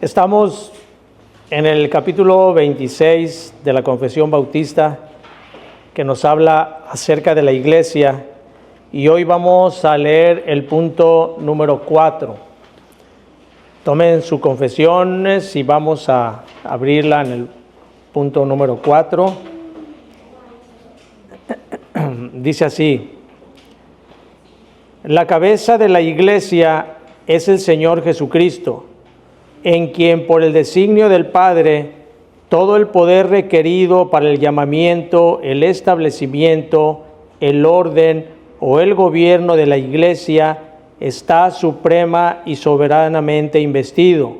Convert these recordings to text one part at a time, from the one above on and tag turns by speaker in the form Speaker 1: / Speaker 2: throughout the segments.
Speaker 1: Estamos en el capítulo 26 de la Confesión Bautista, que nos habla acerca de la iglesia, y hoy vamos a leer el punto número 4. Tomen sus confesiones y vamos a abrirla en el punto número 4. Dice así: la cabeza de la iglesia es el Señor Jesucristo, en quien por el designio del Padre todo el poder requerido para el llamamiento, el establecimiento, el orden o el gobierno de la iglesia está suprema y soberanamente investido.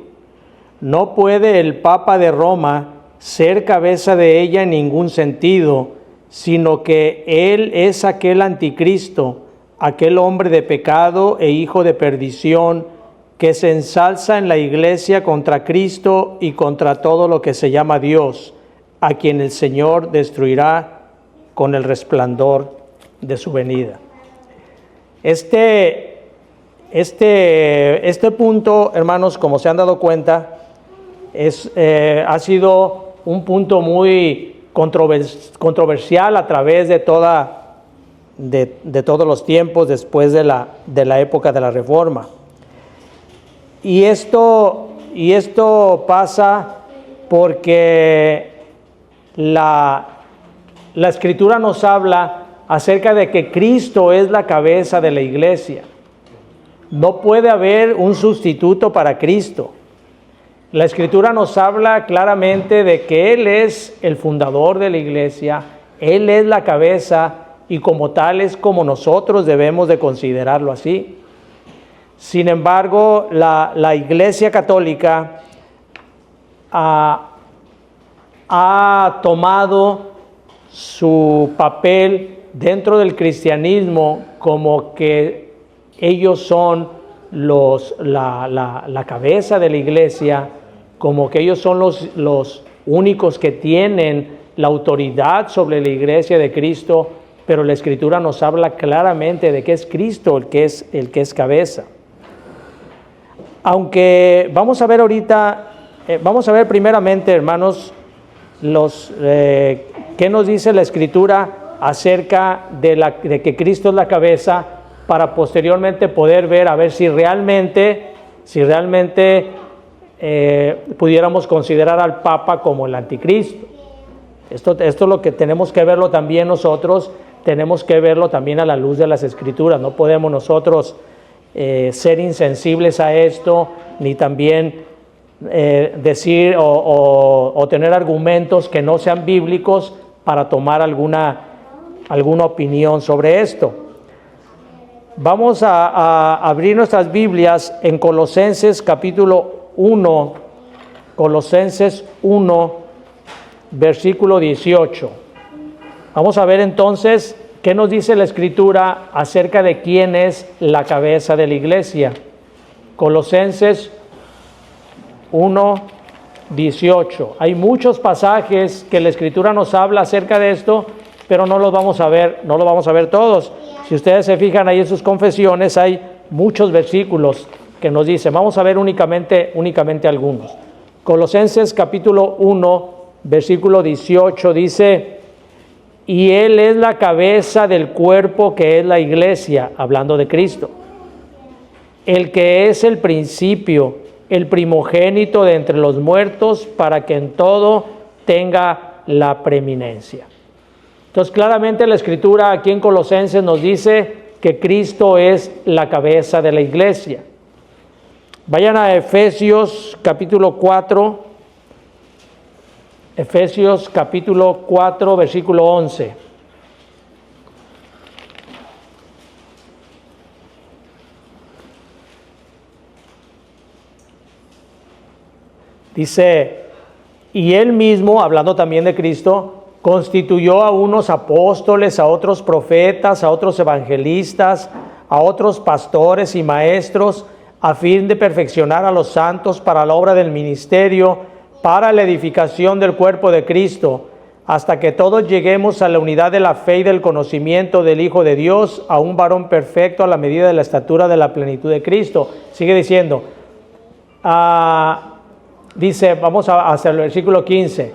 Speaker 1: No puede el Papa de Roma ser cabeza de ella en ningún sentido, sino que él es aquel anticristo, aquel hombre de pecado e hijo de perdición, que se ensalza en la iglesia contra Cristo y contra todo lo que se llama Dios, a quien el Señor destruirá con el resplandor de su venida. Este punto, hermanos, como se han dado cuenta, ha sido un punto muy controversial a través de todos los tiempos después de la época de la Reforma. Y esto pasa porque la Escritura nos habla acerca de que Cristo es la cabeza de la iglesia. No puede haber un sustituto para Cristo. La Escritura nos habla claramente de que Él es el fundador de la iglesia, Él es la cabeza, y como tal es como nosotros debemos de considerarlo así. Sin embargo, la Iglesia Católica ha tomado su papel dentro del cristianismo como que ellos son la cabeza de la iglesia, como que ellos son los únicos que tienen la autoridad sobre la iglesia de Cristo, pero la Escritura nos habla claramente de que es Cristo el que es cabeza. Aunque vamos a ver ahorita, vamos a ver primeramente, hermanos, qué nos dice la Escritura acerca de que Cristo es la cabeza, para posteriormente poder ver a ver si realmente pudiéramos considerar al Papa como el anticristo. Esto es lo que tenemos que verlo también nosotros, tenemos que verlo también a la luz de las Escrituras. No podemos nosotros ser insensibles a esto, ni también decir o tener argumentos que no sean bíblicos para tomar alguna opinión sobre esto. Vamos a abrir nuestras Biblias en Colosenses capítulo 1, Colosenses 1, versículo 18. Vamos a ver entonces qué nos dice la Escritura acerca de quién es la cabeza de la iglesia. Colosenses 1, 18. Hay muchos pasajes que la Escritura nos habla acerca de esto, pero no lo vamos a ver todos. Si ustedes se fijan ahí en sus confesiones, hay muchos versículos que nos dicen. Vamos a ver únicamente algunos. Colosenses capítulo 1, versículo 18 dice: y Él es la cabeza del cuerpo que es la iglesia, hablando de Cristo, el que es el principio, el primogénito de entre los muertos, para que en todo tenga la preeminencia. Entonces, claramente la Escritura aquí en Colosenses nos dice que Cristo es la cabeza de la iglesia. Vayan a Efesios capítulo 4, Efesios capítulo 4, versículo 11. Dice: y Él mismo, hablando también de Cristo, constituyó a unos apóstoles, a otros profetas, a otros evangelistas, a otros pastores y maestros, a fin de perfeccionar a los santos para la obra del ministerio, para la edificación del cuerpo de Cristo, hasta que todos lleguemos a la unidad de la fe y del conocimiento del Hijo de Dios, a un varón perfecto a la medida de la estatura de la plenitud de Cristo. Sigue diciendo, Dice, vamos hasta el versículo 15,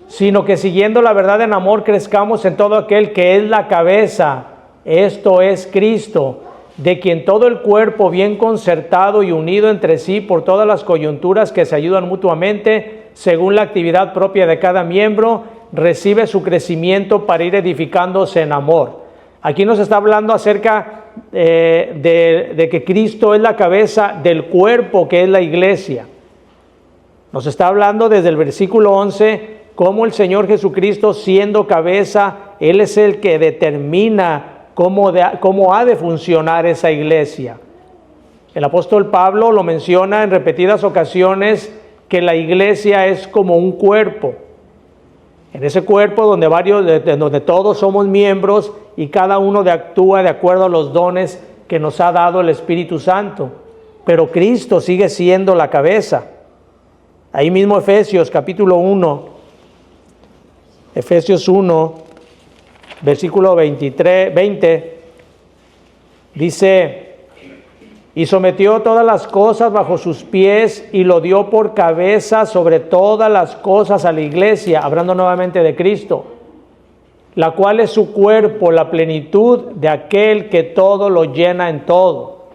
Speaker 1: sino que siguiendo la verdad en amor crezcamos en todo aquel que es la cabeza, esto es Cristo, de quien todo el cuerpo bien concertado y unido entre sí por todas las coyunturas que se ayudan mutuamente, según la actividad propia de cada miembro, recibe su crecimiento para ir edificándose en amor. Aquí nos está hablando acerca de que Cristo es la cabeza del cuerpo que es la iglesia. Nos está hablando desde el versículo 11, cómo el Señor Jesucristo, siendo cabeza, Él es el que determina cómo ha de funcionar esa iglesia. El apóstol Pablo lo menciona en repetidas ocasiones, que la iglesia es como un cuerpo. En ese cuerpo donde todos somos miembros y cada uno actúa de acuerdo a los dones que nos ha dado el Espíritu Santo. Pero Cristo sigue siendo la cabeza. Ahí mismo Efesios capítulo 1, Efesios 1, versículo 20, dice, y sometió todas las cosas bajo sus pies y lo dio por cabeza sobre todas las cosas a la iglesia, hablando nuevamente de Cristo, la cual es su cuerpo, la plenitud de aquel que todo lo llena en todo.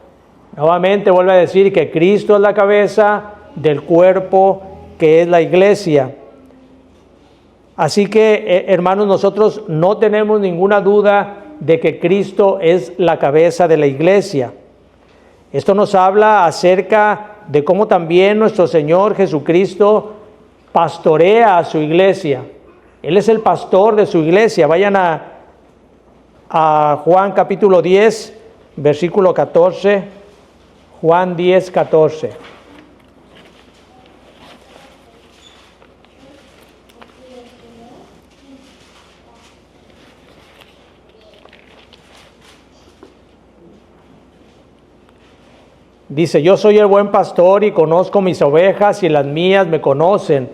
Speaker 1: Nuevamente vuelve a decir que Cristo es la cabeza del cuerpo que es la iglesia. Así que, hermanos, nosotros no tenemos ninguna duda de que Cristo es la cabeza de la iglesia. Esto nos habla acerca de cómo también nuestro Señor Jesucristo pastorea a su iglesia. Él es el pastor de su iglesia. Vayan a Juan capítulo 10, versículo 14. Juan 10, 14. Dice, yo soy el buen pastor y conozco mis ovejas y las mías me conocen.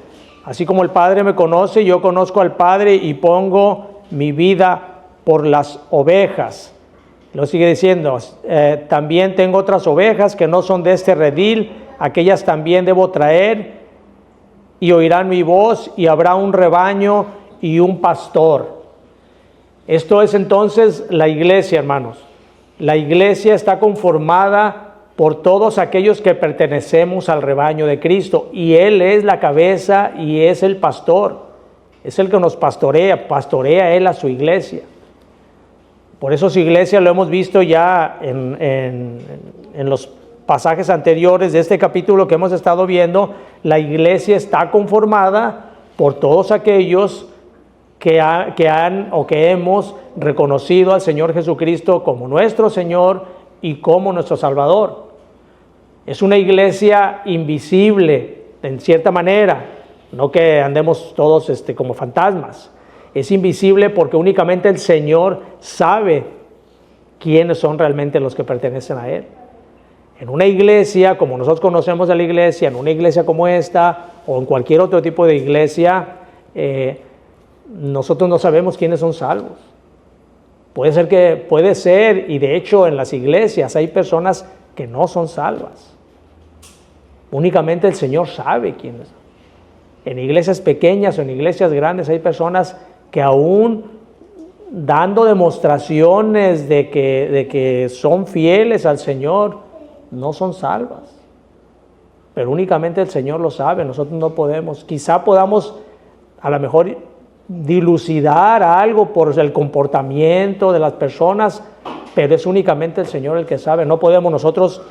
Speaker 1: Así como el Padre me conoce, yo conozco al Padre y pongo mi vida por las ovejas. Lo sigue diciendo, también tengo otras ovejas que no son de este redil, aquellas también debo traer y oirán mi voz y habrá un rebaño y un pastor. Esto es entonces la iglesia, hermanos. La iglesia está conformada por todos aquellos que pertenecemos al rebaño de Cristo, y Él es la cabeza y es el pastor, es el que nos pastorea Él a su iglesia. Por eso su iglesia, lo hemos visto ya en los pasajes anteriores de este capítulo que hemos estado viendo, la iglesia está conformada por todos aquellos que hemos reconocido al Señor Jesucristo como nuestro Señor y como nuestro Salvador. Es una iglesia invisible, en cierta manera, no que andemos todos como fantasmas. Es invisible porque únicamente el Señor sabe quiénes son realmente los que pertenecen a Él. En una iglesia, como nosotros conocemos a la iglesia, en una iglesia como esta, o en cualquier otro tipo de iglesia, nosotros no sabemos quiénes son salvos. Puede ser, y de hecho en las iglesias hay personas que no son salvas. Únicamente el Señor sabe quiénes son. En iglesias pequeñas o en iglesias grandes hay personas que aún dando demostraciones de que son fieles al Señor, no son salvas. Pero únicamente el Señor lo sabe, nosotros no podemos. Quizá podamos a lo mejor dilucidar algo por el comportamiento de las personas, pero es únicamente el Señor el que sabe. No podemos nosotros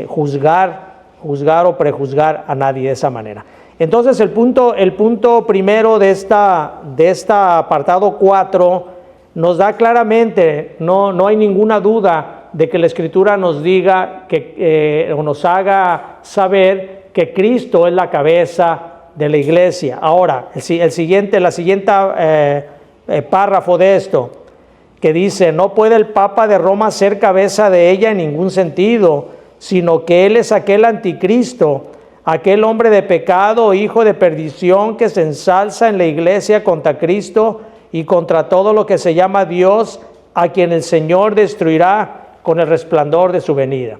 Speaker 1: juzgar o prejuzgar a nadie de esa manera. Entonces el punto primero de esta apartado 4 nos da claramente, no hay ninguna duda de que la Escritura nos diga o nos haga saber que Cristo es la cabeza de la iglesia. Ahora, la siguiente párrafo de esto, que dice, no puede el Papa de Roma ser cabeza de ella en ningún sentido, sino que él es aquel anticristo, aquel hombre de pecado, hijo de perdición, que se ensalza en la iglesia contra Cristo y contra todo lo que se llama Dios, a quien el Señor destruirá con el resplandor de su venida.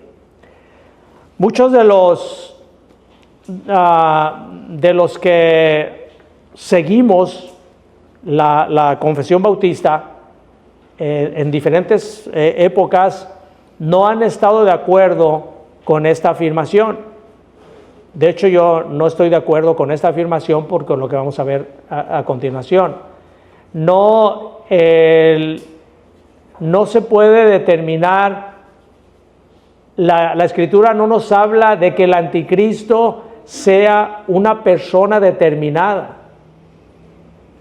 Speaker 1: Muchos de los de los que seguimos la confesión bautista en diferentes épocas no han estado de acuerdo con esta afirmación. De hecho, yo no estoy de acuerdo con esta afirmación por lo que vamos a ver a continuación. No se puede determinar, la Escritura no nos habla de que el anticristo sea una persona determinada.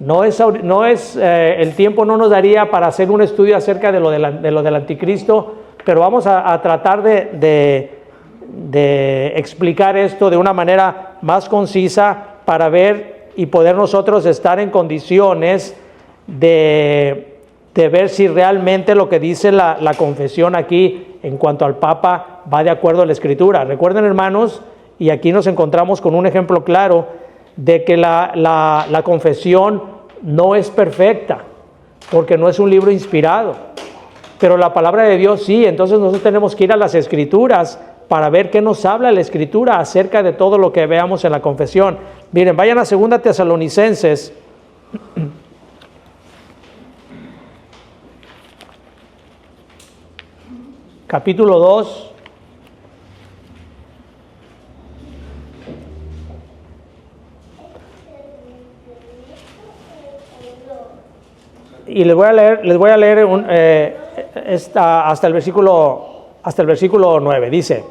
Speaker 1: El tiempo no nos daría para hacer un estudio acerca de lo del anticristo, pero vamos a tratar de explicar esto de una manera más concisa para ver y poder nosotros estar en condiciones de ver si realmente lo que dice la confesión aquí en cuanto al Papa va de acuerdo a la Escritura. Recuerden, hermanos, y aquí nos encontramos con un ejemplo claro de que la confesión no es perfecta, porque no es un libro inspirado, pero la palabra de Dios sí. Entonces nosotros tenemos que ir a las Escrituras para ver qué nos habla la Escritura acerca de todo lo que veamos en la confesión. Miren, vayan a 2 Tesalonicenses, capítulo 2. Y les voy a leer hasta el versículo 9. Dice: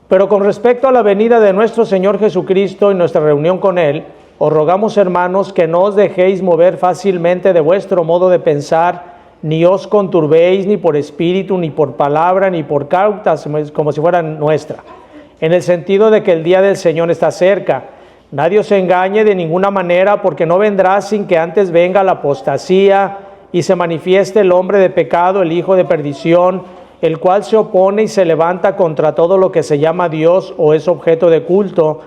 Speaker 1: pero con respecto a la venida de nuestro Señor Jesucristo y nuestra reunión con Él, os rogamos, hermanos, que no os dejéis mover fácilmente de vuestro modo de pensar, ni os conturbéis ni por espíritu, ni por palabra, ni por cautas, como si fueran nuestra, en el sentido de que el día del Señor está cerca. Nadie os engañe de ninguna manera, porque no vendrá sin que antes venga la apostasía y se manifieste el hombre de pecado, el hijo de perdición, el cual se opone y se levanta contra todo lo que se llama Dios o es objeto de culto,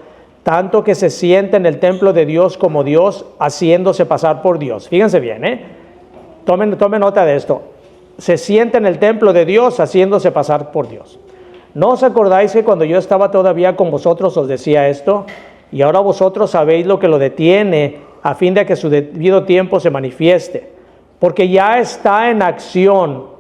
Speaker 1: tanto que se siente en el templo de Dios como Dios, haciéndose pasar por Dios. Fíjense bien, Tomen nota de esto. Se siente en el templo de Dios, haciéndose pasar por Dios. ¿No os acordáis que cuando yo estaba todavía con vosotros os decía esto? Y ahora vosotros sabéis lo que lo detiene, a fin de que su debido tiempo se manifieste. Porque ya está en acción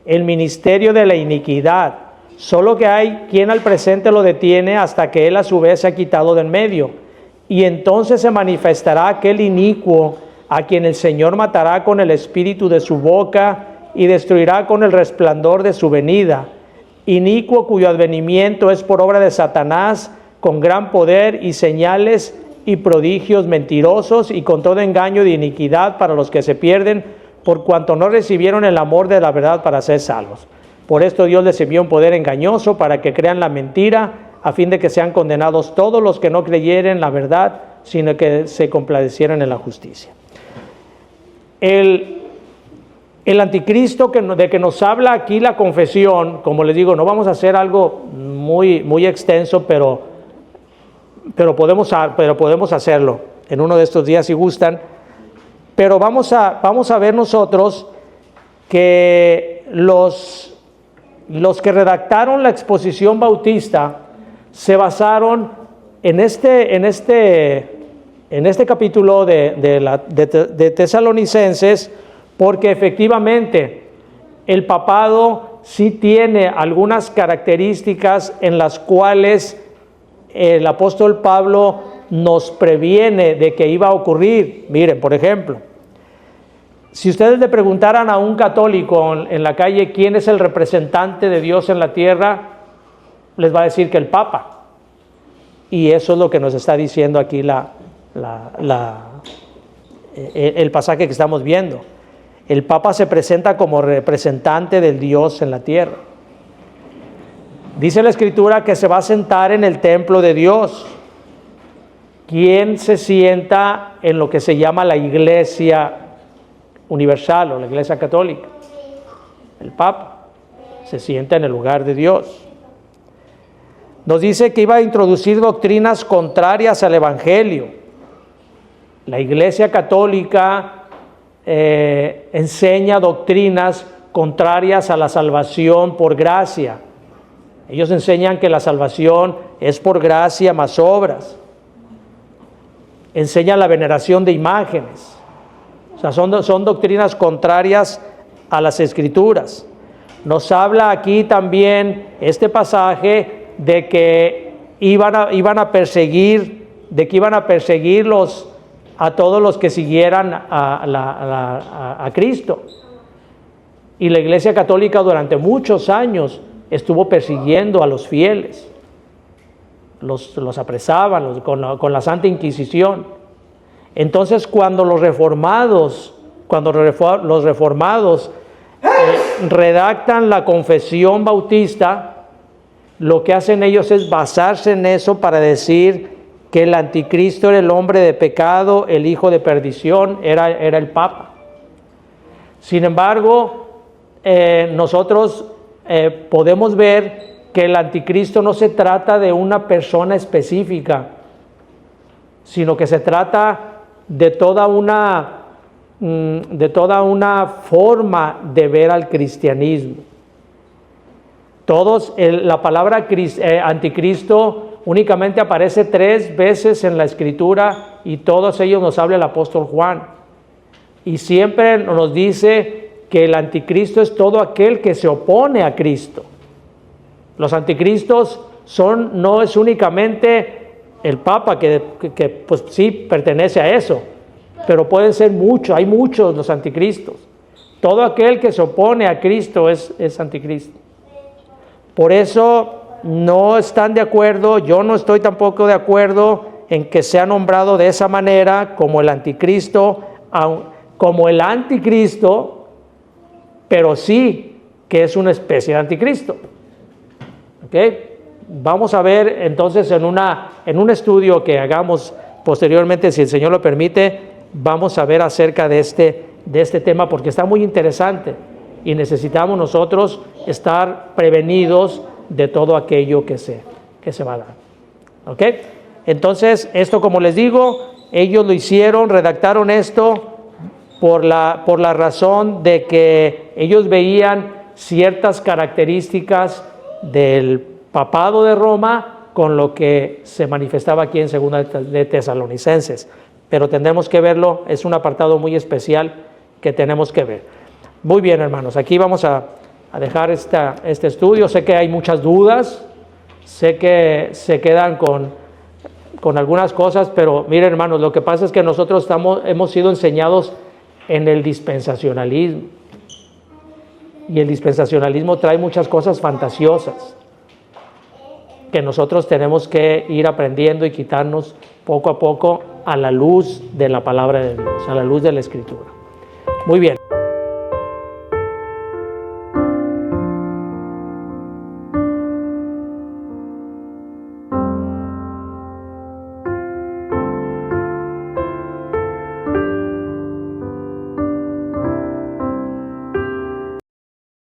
Speaker 1: el ministerio de la iniquidad, solo que hay quien al presente lo detiene hasta que él a su vez se ha quitado de en medio. Y entonces se manifestará aquel inicuo, a quien el Señor matará con el espíritu de su boca y destruirá con el resplandor de su venida. Inicuo cuyo advenimiento es por obra de Satanás, con gran poder y señales y prodigios mentirosos, y con todo engaño de iniquidad para los que se pierden, por cuanto no recibieron el amor de la verdad para ser salvos. Por esto Dios les envió un poder engañoso para que crean la mentira, a fin de que sean condenados todos los que no creyeren la verdad, sino que se compadecieran en la justicia. El anticristo de que nos habla aquí la confesión, como les digo, no vamos a hacer algo muy extenso, pero podemos hacerlo en uno de estos días si gustan. Pero vamos a ver nosotros que los que redactaron la exposición bautista se basaron en este capítulo de Tesalonicenses, porque efectivamente el papado sí tiene algunas características en las cuales el apóstol Pablo nos previene de que iba a ocurrir. Miren, por ejemplo, si ustedes le preguntaran a un católico en la calle quién es el representante de Dios en la tierra, les va a decir que el Papa. Y eso es lo que nos está diciendo aquí el pasaje que estamos viendo. El Papa se presenta como representante del Dios en la tierra. Dice la Escritura que se va a sentar en el templo de Dios. ¿Quién se sienta en lo que se llama la Iglesia universal o la Iglesia católica? El Papa se sienta en el lugar de Dios. Nos dice que iba a introducir doctrinas contrarias al Evangelio. La Iglesia católica enseña doctrinas contrarias a la salvación por gracia. Ellos enseñan que la salvación es por gracia más obras. Enseña la veneración de imágenes. O sea, son doctrinas contrarias a las Escrituras. Nos habla aquí también este pasaje de que iban a perseguir a todos los que siguieran a Cristo. Y la Iglesia Católica durante muchos años estuvo persiguiendo a los fieles. Los apresaban con la Santa Inquisición. Entonces, cuando los reformados redactan la confesión bautista, lo que hacen ellos es basarse en eso para decir que el anticristo era el hombre de pecado, el hijo de perdición, era el Papa. Sin embargo, nosotros podemos ver que el anticristo no se trata de una persona específica, sino que se trata de toda una forma de ver al cristianismo. La palabra anticristo únicamente aparece 3 veces en la Escritura y todos ellos nos habla el apóstol Juan. Y siempre nos dice que el anticristo es todo aquel que se opone a Cristo. Los anticristos no es únicamente el Papa, que pues sí pertenece a eso, pero pueden ser muchos, hay muchos los anticristos. Todo aquel que se opone a Cristo es anticristo. Por eso no están de acuerdo, yo no estoy tampoco de acuerdo en que sea nombrado de esa manera como el anticristo, pero sí que es una especie de anticristo. ¿Ok? Vamos a ver entonces en un estudio que hagamos posteriormente, si el Señor lo permite, vamos a ver acerca de este tema, porque está muy interesante y necesitamos nosotros estar prevenidos de todo aquello que se va a dar. ¿Ok? Entonces, esto, como les digo, ellos lo hicieron, redactaron esto por la razón de que ellos veían ciertas características del papado de Roma con lo que se manifestaba aquí en Segunda de Tesalonicenses. Pero tendremos que verlo, es un apartado muy especial que tenemos que ver. Muy bien, hermanos, aquí vamos a dejar este estudio. Sé que hay muchas dudas, sé que se quedan con algunas cosas, pero miren, hermanos, lo que pasa es que nosotros hemos sido enseñados en el dispensacionalismo. Y el dispensacionalismo trae muchas cosas fantasiosas que nosotros tenemos que ir aprendiendo y quitarnos poco a poco a la luz de la palabra de Dios, a la luz de la Escritura. Muy bien.